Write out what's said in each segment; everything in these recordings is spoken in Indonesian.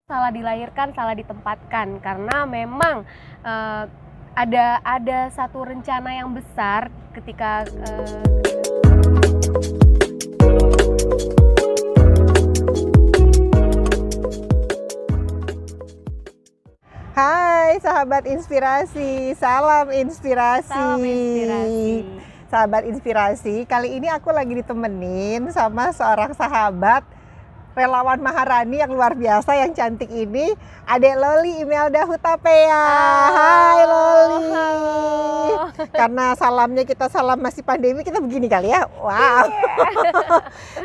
salah dilahirkan, salah ditempatkan karena memang ada satu rencana yang besar ketika Hai sahabat inspirasi, salam inspirasi. Salam inspirasi. Sahabat inspirasi, kali ini aku lagi ditemenin sama seorang sahabat relawan Maharani yang luar biasa, yang cantik ini, Adek Loli Imelda Hutapea. Hai Loli. Halo. Karena salamnya kita salam masih pandemi, kita begini kali ya. Wow.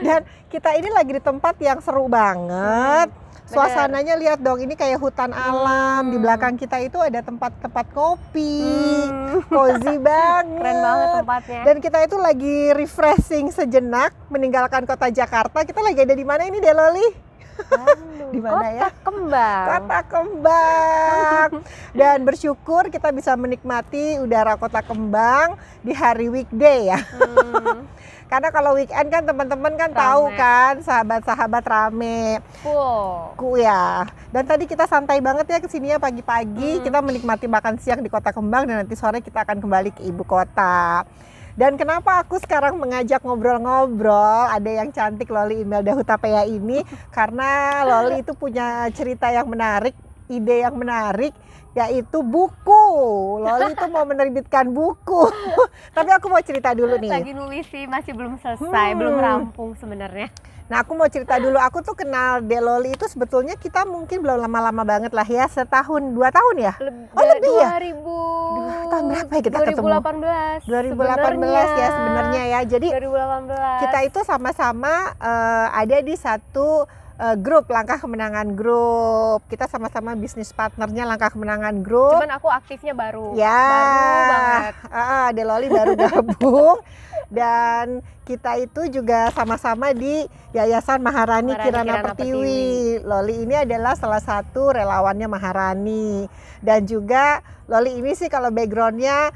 Dan kita ini lagi di tempat yang seru banget. Suasananya lihat dong, ini kayak hutan alam. Di belakang kita itu ada tempat-tempat kopi, cozy banget. Keren banget tempatnya. Dan kita itu lagi refreshing sejenak, meninggalkan kota Jakarta. Kita lagi ada di mana ini, Dek Loli? Di mana ya? Kota Kembang. Kota Kembang. Dan bersyukur kita bisa menikmati udara Kota Kembang di hari weekday ya. Karena kalau weekend kan teman-teman kan tahu kan, sahabat-sahabat rame. Full. Ya. Dan tadi kita santai banget ya kesini ya pagi-pagi. Kita menikmati makan siang di Kota Kembang dan nanti sore kita akan kembali ke ibu kota. Dan kenapa aku sekarang mengajak ngobrol-ngobrol ada yang cantik Loli Imelda Hutapea ini? Karena Loli itu punya cerita yang menarik, ide yang menarik, yaitu buku. Loli itu mau menerbitkan buku. Tapi aku mau cerita dulu nih. Lagi nulis sih, masih belum selesai, belum rampung sebenarnya. Nah, aku mau cerita dulu. Aku tuh kenal Dek Loli itu sebetulnya kita mungkin belum lama-lama banget lah ya, setahun, 2 tahun ya? Lebih ya? 2000 tahun berapa ya kita 2018. 2018 ya sebenarnya ya. Jadi 2018. kita itu sama-sama ada di satu grup Langkah Kemenangan Grup. Kita sama-sama bisnis partnernya Langkah Kemenangan Grup. Cuman aku aktifnya baru. Ya. Baru banget. Dek Loli baru gabung. Dan kita itu juga sama-sama di Yayasan Maharani Kirana Pertiwi. Loli ini adalah salah satu relawannya Maharani. Dan juga Loli ini sih kalau backgroundnya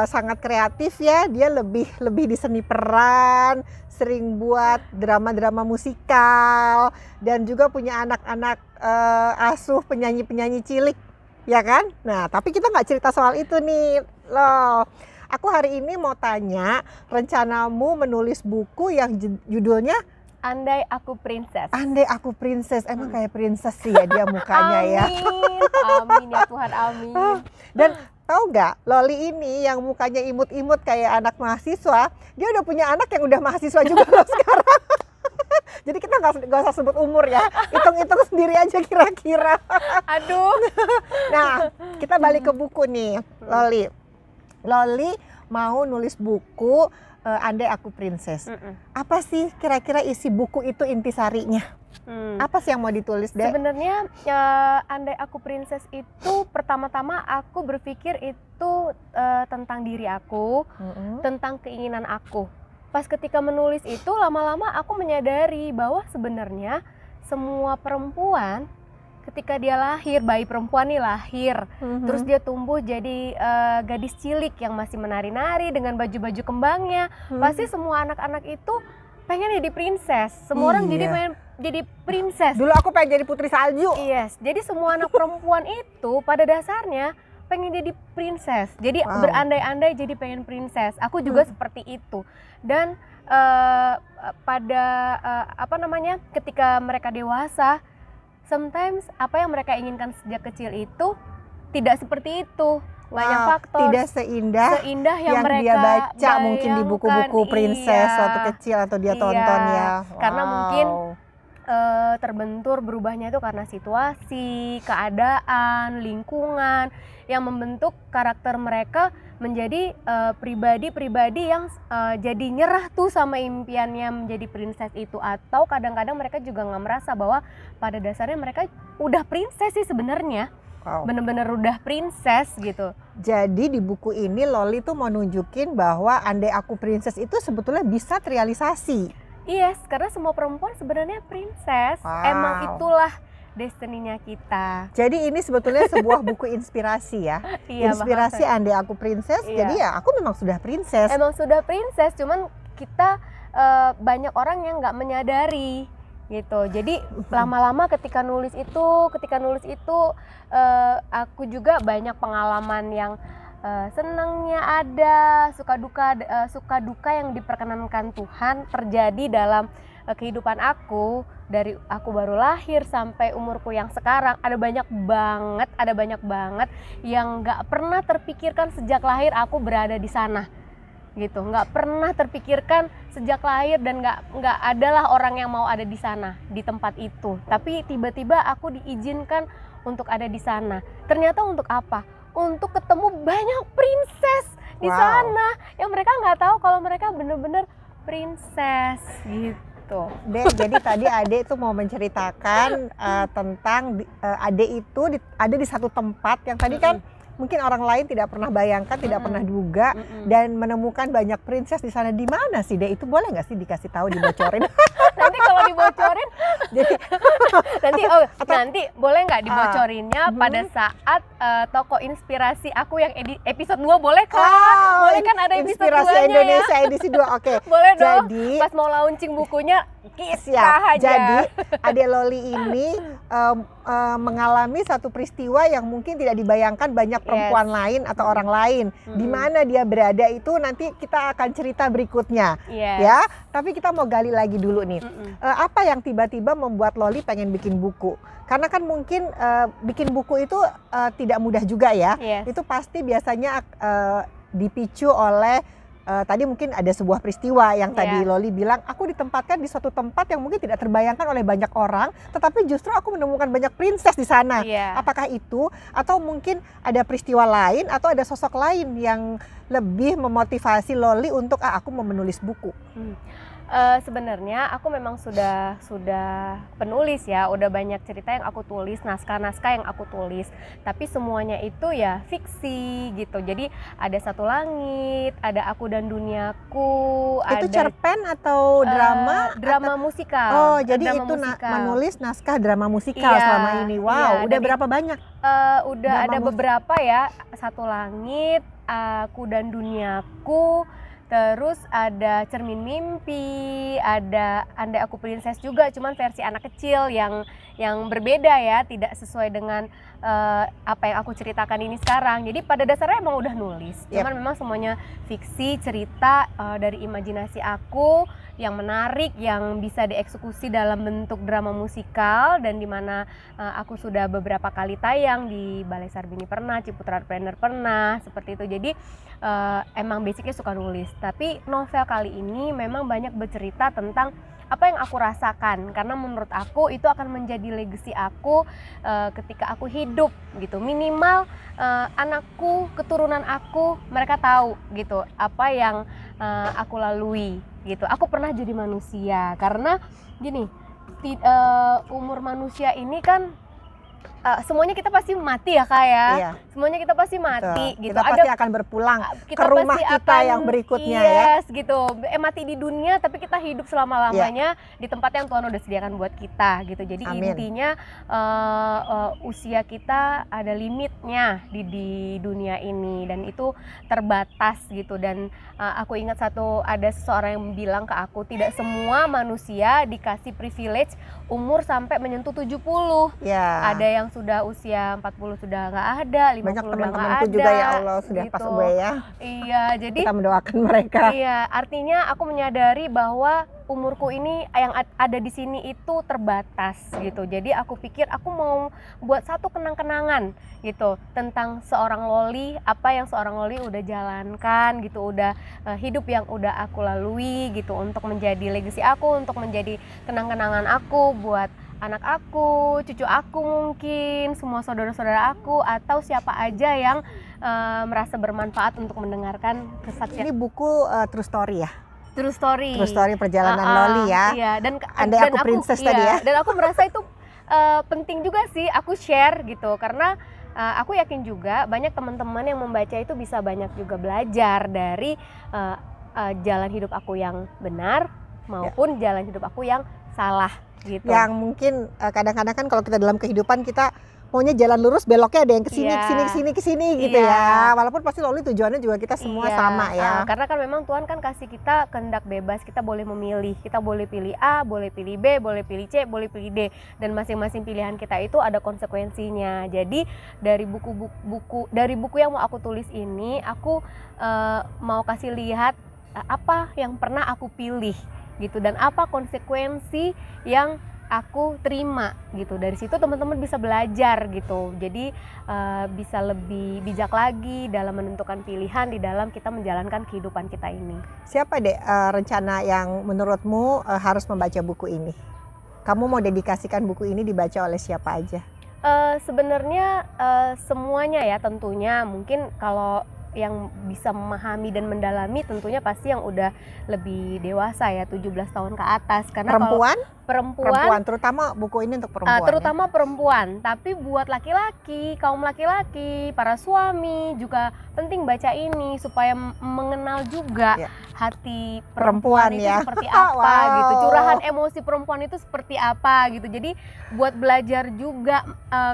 sangat kreatif ya. Dia lebih di seni peran, sering buat drama-drama musikal, dan juga punya anak-anak asuh penyanyi-penyanyi cilik, ya kan? Nah, tapi kita nggak cerita soal itu nih, loh. Aku hari ini mau tanya, rencanamu menulis buku yang judulnya Andai Aku Princess. Andai Aku Princess. Emang kayak princess sih ya dia mukanya ya. Amin ya Tuhan, amin. Dan tahu nggak, Loli ini yang mukanya imut-imut kayak anak mahasiswa, dia udah punya anak yang udah mahasiswa juga loh sekarang. Jadi kita nggak usah sebut umur ya, hitung-hitung sendiri aja kira-kira. Aduh. Nah, kita balik ke buku nih, Loli. Loli mau nulis buku Andai Aku Princess. Apa sih kira-kira isi buku itu, intisarinya? Apa sih yang mau ditulis, Dek? Sebenarnya Andai Aku Princess itu pertama-tama aku berpikir itu tentang diri aku, tentang keinginan aku. Pas ketika menulis itu lama-lama aku menyadari bahwa sebenarnya semua perempuan ketika dia lahir, bayi perempuan nih lahir, terus dia tumbuh jadi gadis cilik yang masih menari-nari dengan baju-baju kembangnya, pasti semua anak-anak itu pengen jadi princess. Semua orang jadi pengen jadi princess. Dulu aku pengen jadi putri salju. Yes, jadi semua anak perempuan itu pada dasarnya pengen jadi princess. Jadi berandai-andai jadi pengen princess. Aku juga seperti itu. Dan ketika mereka dewasa, sometimes apa yang mereka inginkan sejak kecil itu tidak seperti itu. Banyak faktor. Tidak seindah yang mereka dia baca mungkin di buku-buku princess waktu kecil atau dia tonton ya. Karena mungkin terbentur berubahnya itu karena situasi, keadaan, lingkungan yang membentuk karakter mereka menjadi pribadi-pribadi yang jadi nyerah tuh sama impiannya menjadi princess itu. Atau kadang-kadang mereka juga nggak merasa bahwa pada dasarnya mereka udah princess sih sebenarnya. Bener-bener udah princess gitu. Jadi di buku ini Loli tuh mau nunjukin bahwa Andai Aku Princess itu sebetulnya bisa terrealisasi. Yes, karena semua perempuan sebenarnya princess. Emang itulah destininya kita. Jadi ini sebetulnya sebuah buku inspirasi ya. Inspirasi Andai Aku Princess. Jadi ya aku memang sudah princess. Emang sudah princess, cuman kita banyak orang yang nggak menyadari gitu. Jadi lama-lama ketika nulis itu aku juga banyak pengalaman yang senangnya ada, suka duka yang diperkenankan Tuhan terjadi dalam kehidupan aku. Dari aku baru lahir sampai umurku yang sekarang, ada banyak banget yang nggak pernah terpikirkan sejak lahir aku berada di sana gitu, nggak pernah terpikirkan sejak lahir, dan nggak adalah orang yang mau ada di sana, di tempat itu. Tapi tiba-tiba aku diizinkan untuk ada di sana. Ternyata untuk apa? Untuk ketemu banyak princess di sana yang mereka nggak tahu kalau mereka bener-bener princess gitu. Dek, jadi tadi Ade itu mau menceritakan tentang Ade itu ada di satu tempat yang tadi kan mungkin orang lain tidak pernah bayangkan, tidak pernah duga, dan menemukan banyak princess di sana. Di mana sih, Dek? Itu boleh nggak sih dikasih tahu, dibocorin? Nanti kalau dibocorin, jadi nanti boleh nggak dibocorinnya pada saat toko inspirasi aku yang episode 2, boleh kan? Boleh kan ada episode 2-nya Inspirasi Indonesia edisi 2, oke. Boleh dong, jadi, pas mau launching bukunya, siap. Jadi Ade Loli ini mengalami satu peristiwa yang mungkin tidak dibayangkan banyak perempuan lain atau orang lain. Di mana dia berada itu nanti kita akan cerita berikutnya, ya. Tapi kita mau gali lagi dulu nih. Apa yang tiba-tiba membuat Loli pengen bikin buku? Karena kan mungkin bikin buku itu tidak mudah juga ya. Itu pasti biasanya dipicu oleh tadi mungkin ada sebuah peristiwa yang tadi Loli bilang, aku ditempatkan di suatu tempat yang mungkin tidak terbayangkan oleh banyak orang, tetapi justru aku menemukan banyak princess di sana. Apakah itu, atau mungkin ada peristiwa lain, atau ada sosok lain yang lebih memotivasi Loli untuk aku mau menulis buku? Sebenarnya aku memang sudah penulis ya, udah banyak cerita yang aku tulis, naskah-naskah yang aku tulis, tapi semuanya itu ya fiksi gitu. Jadi ada Satu Langit, ada Aku dan Duniaku. Itu cerpen atau drama? Drama musikal. Oh, jadi drama itu menulis naskah drama musikal selama ini. Wow, udah berapa banyak? Udah ada beberapa ya, Satu Langit, Aku dan Duniaku. Terus ada Cermin Mimpi, ada Andai Aku Princess juga, cuman versi anak kecil yang berbeda ya, tidak sesuai dengan apa yang aku ceritakan ini sekarang. Jadi pada dasarnya emang udah nulis, cuman memang semuanya fiksi, cerita dari imajinasi aku yang menarik, yang bisa dieksekusi dalam bentuk drama musikal, dan dimana aku sudah beberapa kali tayang di Balai Sarbini pernah, Ciputra Planner pernah, seperti itu. Jadi emang basicnya suka nulis, tapi novel kali ini memang banyak bercerita tentang apa yang aku rasakan, karena menurut aku itu akan menjadi legacy aku ketika aku hidup gitu. Minimal anakku, keturunan aku, mereka tahu gitu apa yang aku lalui gitu. Aku pernah jadi manusia, karena gini, umur manusia ini kan semuanya kita pasti mati ya Kak ya. Semuanya kita pasti mati. Betul. Gitu. Kita pasti akan berpulang ke rumah kita yang berikutnya gitu. Mati di dunia tapi kita hidup selama-lamanya di tempat yang Tuhan udah sediakan buat kita gitu. Jadi intinya usia kita ada limitnya di dunia ini, dan itu terbatas gitu. Dan aku ingat ada seseorang yang bilang ke aku, tidak semua manusia dikasih privilege umur sampai menyentuh 70. Ada yang sudah usia 40 sudah nggak ada, 50 banyak udah nggak ada. Banyak teman-temanku juga ya Allah sudah gitu. Pas gue ya. Iya, jadi kita mendoakan mereka. Iya, artinya aku menyadari bahwa umurku ini yang ada di sini itu terbatas gitu. Jadi aku pikir aku mau buat satu kenang-kenangan gitu tentang seorang Loli, apa yang seorang Loli udah jalankan gitu, udah hidup yang udah aku lalui gitu, untuk menjadi legacy aku, untuk menjadi kenang-kenangan aku buat anak aku, cucu aku, mungkin semua saudara-saudara aku, atau siapa aja yang merasa bermanfaat untuk mendengarkan kesaksian. Ini buku true story ya? True story perjalanan Loli ya. Iya, Andai Aku Princess tadi ya. Dan aku merasa itu penting juga sih aku share gitu, karena aku yakin juga banyak teman-teman yang membaca itu bisa banyak juga belajar dari jalan hidup aku yang benar maupun jalan hidup aku yang salah gitu. Yang mungkin kadang-kadang kan kalau kita dalam kehidupan kita maunya jalan lurus, beloknya ada yang kesini, Iya. kesini gitu ya. Walaupun pasti Loli tujuannya juga kita semua Iya, sama ya. karena kan memang Tuhan kan kasih kita kehendak bebas, kita boleh memilih, kita boleh pilih A, boleh pilih B, boleh pilih C, boleh pilih D, dan masing-masing pilihan kita itu ada konsekuensinya. Jadi dari buku yang mau aku tulis ini, aku mau kasih lihat apa yang pernah aku pilih gitu, dan apa konsekuensi yang aku terima gitu. Dari situ teman-teman bisa belajar gitu, jadi bisa lebih bijak lagi dalam menentukan pilihan di dalam kita menjalankan kehidupan kita ini. Siapa deh rencana yang menurutmu harus membaca buku ini? Kamu mau dedikasikan buku ini dibaca oleh siapa aja? Sebenarnya semuanya ya tentunya. Mungkin kalau yang bisa memahami dan mendalami tentunya pasti yang udah lebih dewasa ya, 17 tahun ke atas. Karena Perempuan? Perempuan, terutama buku ini untuk perempuan. terutama perempuan, tapi buat laki-laki, kaum laki-laki, para suami juga penting baca ini supaya mengenal juga hati perempuan itu ya. seperti apa gitu, curahan emosi perempuan itu seperti apa gitu. Jadi buat belajar juga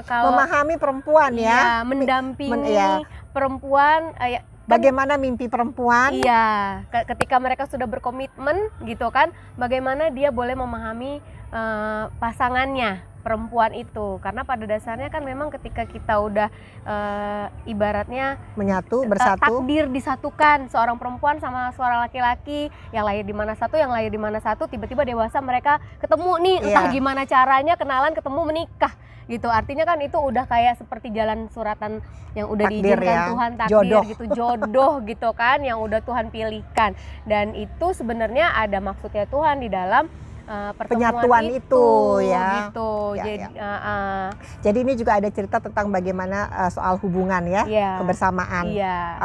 kalau memahami perempuan ya, mendampingi perempuan. Bagaimana mimpi perempuan? Iya, ketika mereka sudah berkomitmen gitu kan, bagaimana dia boleh memahami pasangannya, perempuan itu. Karena pada dasarnya kan memang ketika kita udah ibaratnya bersatu, takdir disatukan, seorang perempuan sama seorang laki-laki yang lahir di mana satu, tiba-tiba dewasa mereka ketemu nih, entah gimana caranya, kenalan, ketemu, menikah gitu. Artinya kan itu udah kayak seperti jalan suratan yang udah takdir, diizinkan Tuhan, takdir gitu, jodoh gitu kan, yang udah Tuhan pilihkan. Dan itu sebenarnya ada maksudnya Tuhan di dalam penyatuan itu ya. Gitu. Jadi ini juga ada cerita tentang bagaimana soal hubungan ya, kebersamaan.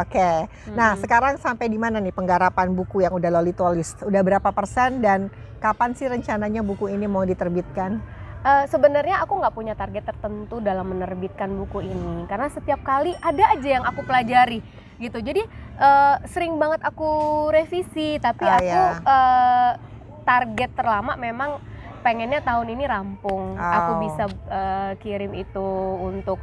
Oke. Nah, sekarang sampai di mana nih penggarapan buku yang udah Loli tulis? Udah berapa persen dan kapan sih rencananya buku ini mau diterbitkan? Sebenarnya aku nggak punya target tertentu dalam menerbitkan buku ini, karena setiap kali ada aja yang aku pelajari gitu. Jadi sering banget aku revisi, tapi aku target terlama memang pengennya tahun ini rampung. Aku bisa kirim itu untuk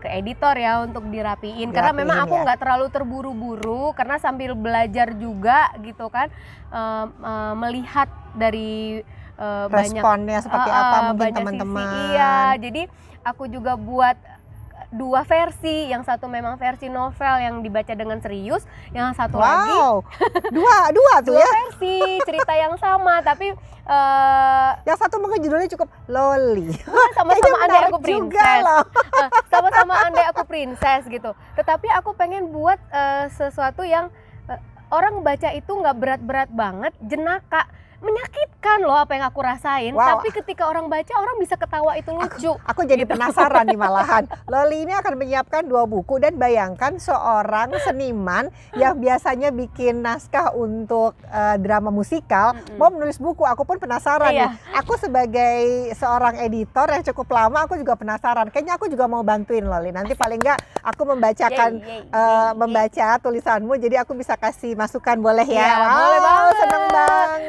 ke editor ya, untuk dirapiin. Karena memang aku nggak terlalu terburu-buru, karena sambil belajar juga gitu kan, melihat dari responnya seperti apa mungkin teman-teman. Iya, jadi aku juga buat 2 versi, yang satu memang versi novel yang dibaca dengan serius, yang satu lagi dua tuh ya, versi cerita yang sama, tapi yang satu mungkin judulnya cukup Loli. Sama-sama Andai Aku Princess. Sama-sama Andai Aku Princess gitu. Tetapi aku pengen buat sesuatu yang orang baca itu nggak berat-berat banget, jenaka. Menyakitkan loh apa yang aku rasain, tapi ketika orang baca, orang bisa ketawa, itu lucu. Aku jadi penasaran nih malahan. Loli ini akan menyiapkan 2 buku, dan bayangkan seorang seniman yang biasanya bikin naskah untuk drama musikal mau menulis buku. Aku pun penasaran nih. Aku sebagai seorang editor yang cukup lama, aku juga penasaran. Kayaknya aku juga mau bantuin Loli. Nanti paling nggak aku membacakan membaca tulisanmu, jadi aku bisa kasih masukan, boleh ya? Boleh banget. Seneng banget.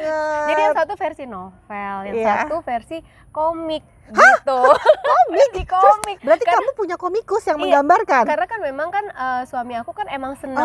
Jadi yang satu versi novel, yang satu versi komik gitu. Komik. Berarti kamu punya komikus yang menggambarkan? Karena kan memang kan suami aku kan emang seneng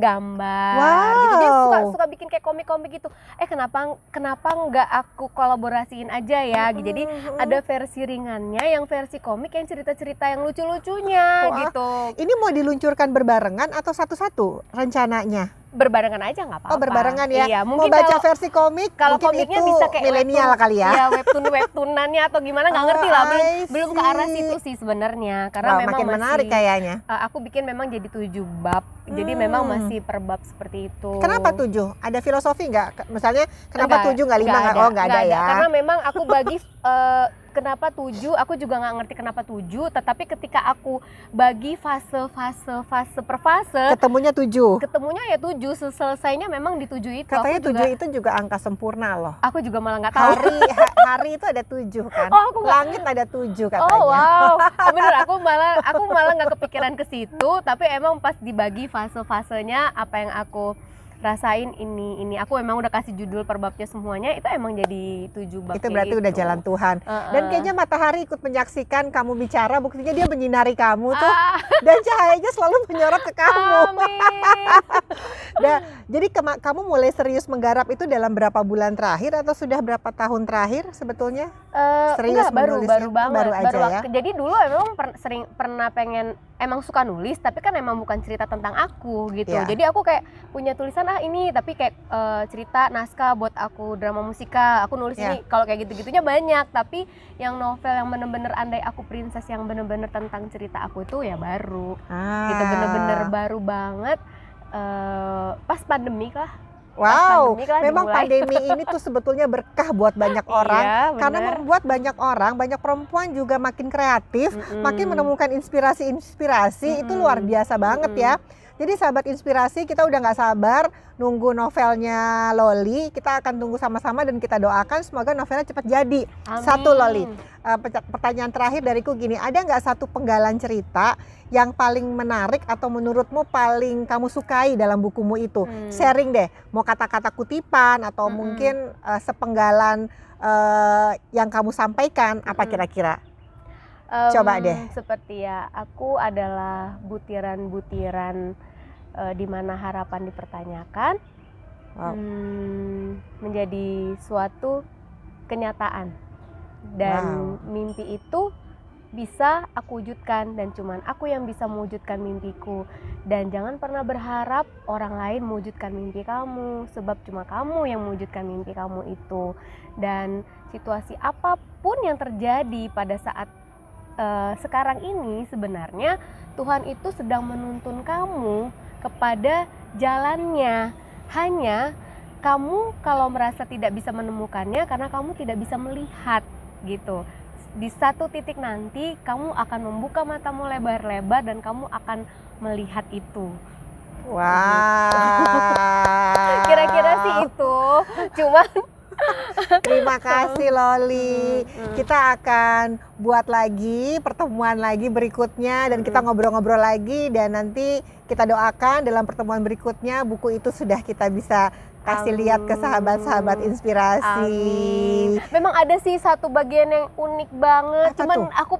gambar gitu. Dia suka bikin kayak komik-komik gitu. Kenapa nggak aku kolaborasiin aja ya? Jadi ada versi ringannya, yang versi komik, yang cerita-cerita yang lucu-lucunya gitu. Ini mau diluncurkan berbarengan atau satu-satu rencananya? Berbarengan aja nggak apa-apa. Oh, berbarengan ya. Iya, mungkin mau baca versi komik, kalau komiknya itu bisa kayak milenial kali ya. Iya, webtoonannya atau gimana nggak ngerti lah. Belum ke arah situ sih sebenarnya. Karena memang makin menarik kayaknya. Aku bikin memang jadi 7 bab. Jadi memang masih per bab seperti itu. Kenapa 7? Ada filosofi nggak? Misalnya kenapa 7 nggak 5? Oh, nggak ada ya. Karena memang aku bagi kenapa 7, aku juga nggak ngerti kenapa 7, tetapi ketika aku bagi fase per fase, ketemunya 7 ya 7, selesainya memang di 7 itu. Katanya 7 itu juga angka sempurna loh. Aku juga malah nggak tahu. Hari itu ada 7 kan. Langit ada 7 katanya. Oh wow, bener, aku malah nggak kepikiran ke situ, tapi emang pas dibagi fase-fasenya apa yang aku rasain ini. Aku memang udah kasih judul per babnya semuanya, itu emang jadi 7 bab. Itu berarti udah jalan Tuhan. Dan kayaknya matahari ikut menyaksikan kamu bicara, buktinya dia menyinari kamu tuh. Dan cahayanya selalu menyorot ke kamu. Nah, jadi kamu mulai serius menggarap itu dalam berapa bulan terakhir atau sudah berapa tahun terakhir sebetulnya? Serius baru banget. Baru aja ya. Jadi dulu emang pernah pengen, emang suka nulis, tapi kan emang bukan cerita tentang aku gitu. Jadi aku kayak punya tulisan ini, tapi kayak cerita naskah buat aku drama musikal. Aku nulis ini, kalau kayak gitu-gitunya banyak. Tapi yang novel yang bener-bener Andai Aku Princess yang bener-bener tentang cerita aku itu ya baru. Gitu, bener-bener baru banget. Pas pandemi lah. Wow, memang pandemi ini tuh sebetulnya berkah buat banyak orang, karena membuat banyak orang, banyak perempuan juga makin kreatif, makin menemukan inspirasi-inspirasi. Itu luar biasa banget ya. Jadi sahabat inspirasi, kita udah nggak sabar nunggu novelnya Loli. Kita akan tunggu sama-sama dan kita doakan semoga novelnya cepat jadi. Amin. Satu Loli, pertanyaan terakhir dariku gini, ada nggak satu penggalan cerita yang paling menarik atau menurutmu paling kamu sukai dalam bukumu itu? Sharing deh, mau kata-kata kutipan atau mungkin sepenggalan yang kamu sampaikan, apa kira-kira? Coba deh. Seperti ya, aku adalah butiran-butiran di mana harapan dipertanyakan, menjadi suatu kenyataan, dan mimpi itu bisa aku wujudkan, dan cuman aku yang bisa mewujudkan mimpiku. Dan jangan pernah berharap orang lain mewujudkan mimpi kamu, sebab cuma kamu yang mewujudkan mimpi kamu itu. Dan situasi apapun yang terjadi pada saat sekarang ini, sebenarnya Tuhan itu sedang menuntun kamu kepada jalannya. Hanya kamu kalau merasa tidak bisa menemukannya karena kamu tidak bisa melihat gitu. Di satu titik nanti kamu akan membuka matamu lebar-lebar dan kamu akan melihat itu. Wow. Kira-kira sih itu. Cuman terima kasih Loli. Kita akan buat lagi pertemuan lagi berikutnya dan kita ngobrol-ngobrol lagi, dan nanti kita doakan dalam pertemuan berikutnya buku itu sudah kita bisa kasih lihat ke sahabat-sahabat inspirasi. Amin. Memang ada sih satu bagian yang unik banget. Apa cuman tuh? aku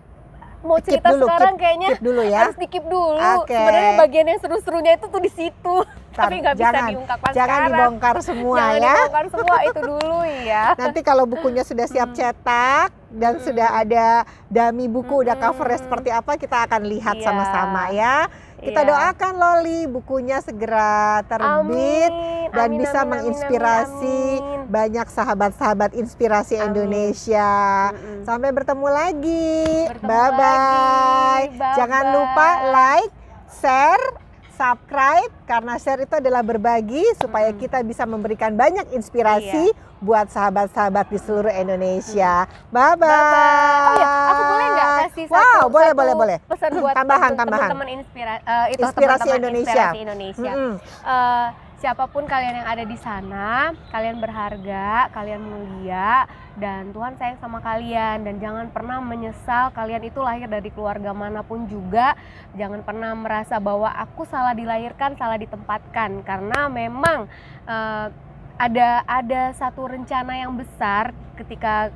mau cerita dulu, sekarang kayaknya dulu ya. harus di-keep dulu. Sebenarnya bagian yang seru-serunya itu tuh di situ. Tapi nggak bisa diungkapkan sekarang. Jangan dibongkar semua jangan ya. Dibongkar semua, itu dulu ya. Nanti kalau bukunya sudah siap cetak dan sudah ada dummy buku, udah covernya seperti apa, kita akan lihat sama-sama ya. Kita doakan Loli bukunya segera terbit dan bisa menginspirasi banyak sahabat-sahabat inspirasi Indonesia. Sampai bertemu lagi. Bye-bye. Jangan lupa like, share, subscribe, karena share itu adalah berbagi supaya kita bisa memberikan banyak inspirasi buat sahabat-sahabat di seluruh Indonesia. Bye-bye. Oh ya, aku boleh nggak kasih satu boleh. pesan buat tambahan. teman-teman Inspirasi Indonesia. Siapapun kalian yang ada di sana, kalian berharga, kalian mulia, dan Tuhan sayang sama kalian. Dan jangan pernah menyesal kalian itu lahir dari keluarga manapun juga. Jangan pernah merasa bahwa aku salah dilahirkan, salah ditempatkan, karena memang ada satu rencana yang besar ketika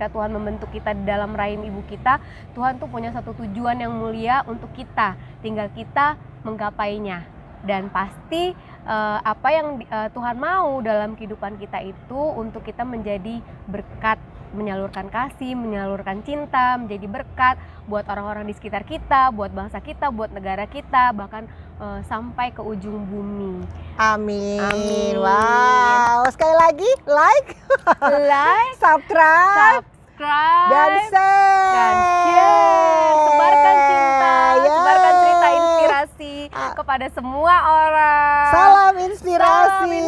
Tuhan membentuk kita di dalam rahim ibu kita. Tuhan tuh punya satu tujuan yang mulia untuk kita, tinggal kita menggapainya. Dan pasti apa yang Tuhan mau dalam kehidupan kita itu untuk kita menjadi berkat, menyalurkan kasih, menyalurkan cinta, menjadi berkat buat orang-orang di sekitar kita, buat bangsa kita, buat negara kita, bahkan sampai ke ujung bumi. Amin. Wow. Sekali lagi like, subscribe, dan share. Sebarkan cinta, sebarkan cerita inspirasi kepada semua orang. Salam inspirasi.